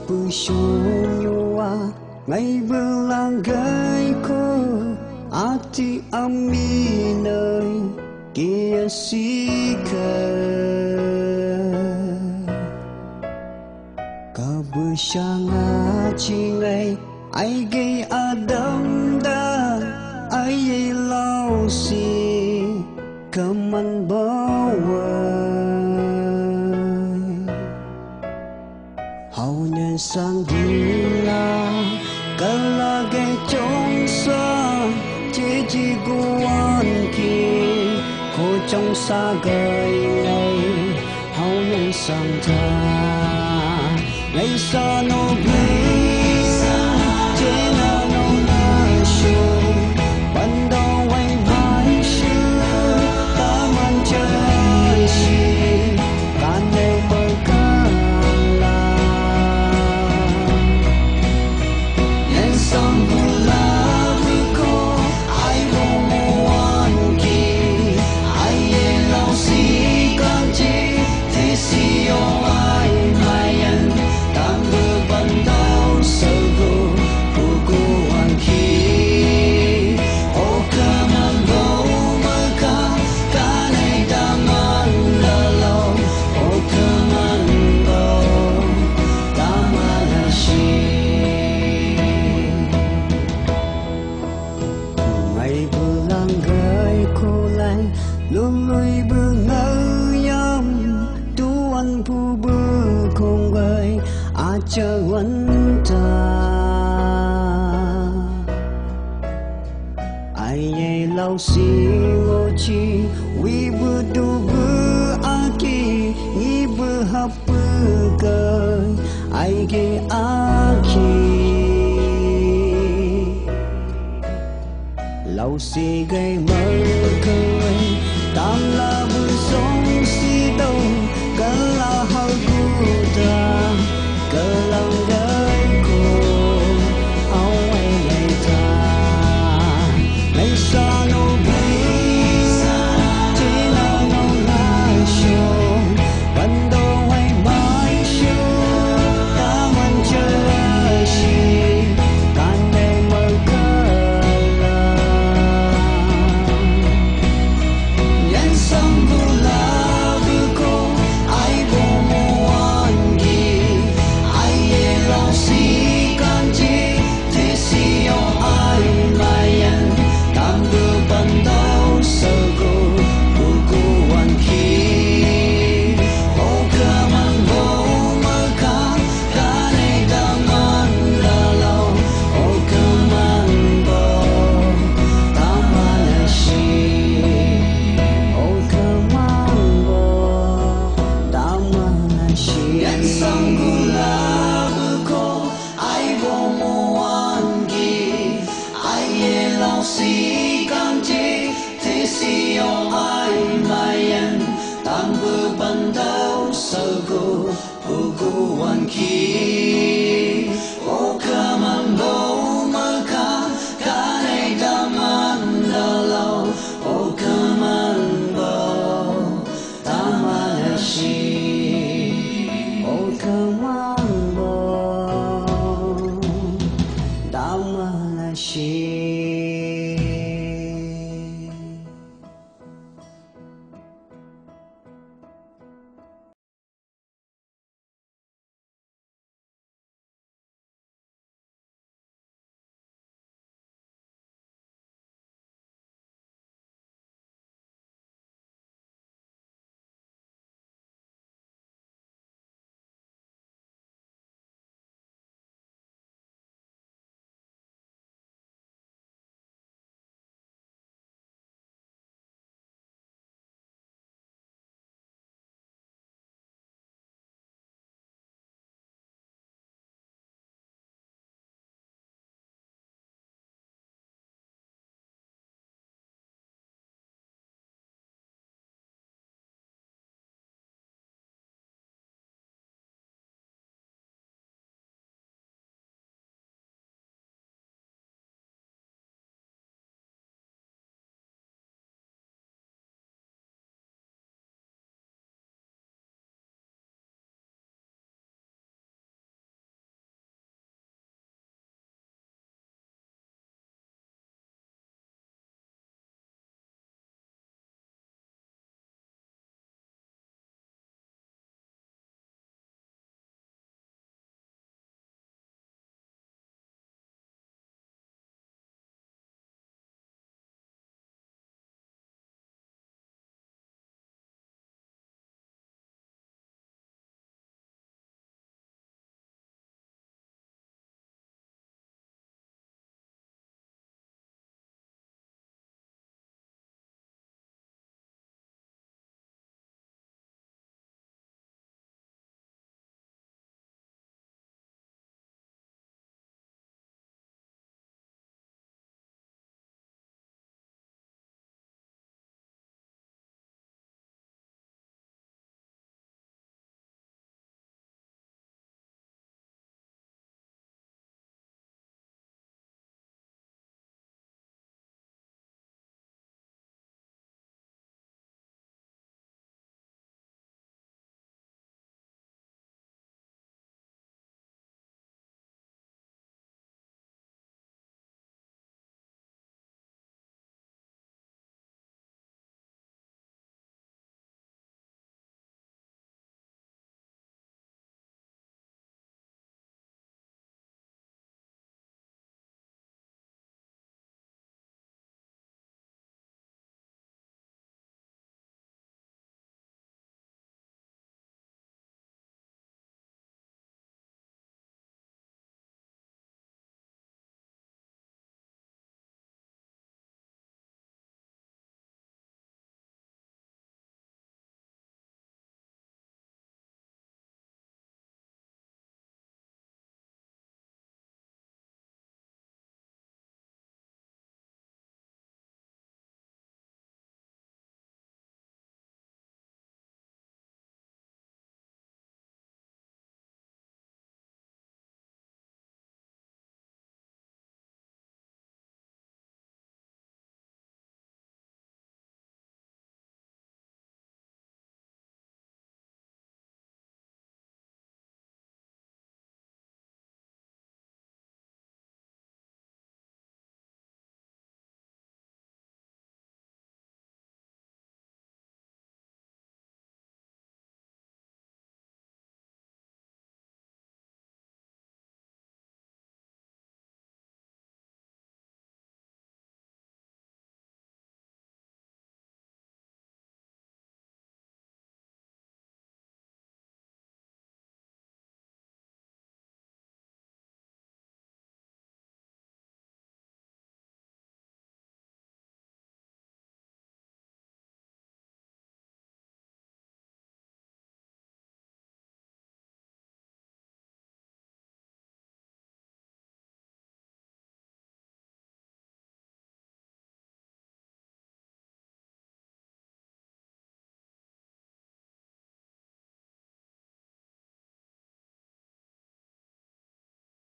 Pusyowa ngay berlanggai ko ati aminay kiasika kabusyanga cingay ay gay adam da ay lao si kaman baway hầu nhân sang dila kalagay trong sa chỉ quan kỳ cô trong xa gầy ngày hầu nhân sang ta ngày xa nô bisa chỉ na nô na shu ban đầu anh mãi shu ta man chơi si can nêu mơ ca la nhân sông bula ko ai vô muan ki ai ye lao si can chi thế si yo ai mai an tam bơ ban đầu sơ go ku ku an ki o kaman go ma ka nei da man la lo o kaman go da man shi ngày bulan gay ko lai lului bu ngau yam tuan pu bu kong gay a cha wan ta ai ye lau si ngo chi wi bu du bu a ki ni bu hap bu gay ai ge a ki lau si gây mơ khơi tam la bu song si đâu cả la hao gu ta cả lòng gái cô áo ai ngày ta ngày xa nô bisa chỉ là nô na shu ban đầu ai mãi shu ta man chơi si can đây mơ ca nhân sông bula ko ai vô muan gi ai ye lao si can chi thế si yo ai mai an tam bơ ban đầu sơ go ku ku an ki o kaman go ma ka nei da man la lo o kaman bo ta man shi o kaman bo ta man shi nhân sông gula ko ai vô muan gi ai ye lao si can chi thế si yo ai mai an tam bơ ban đầu sơ go ku ku an ki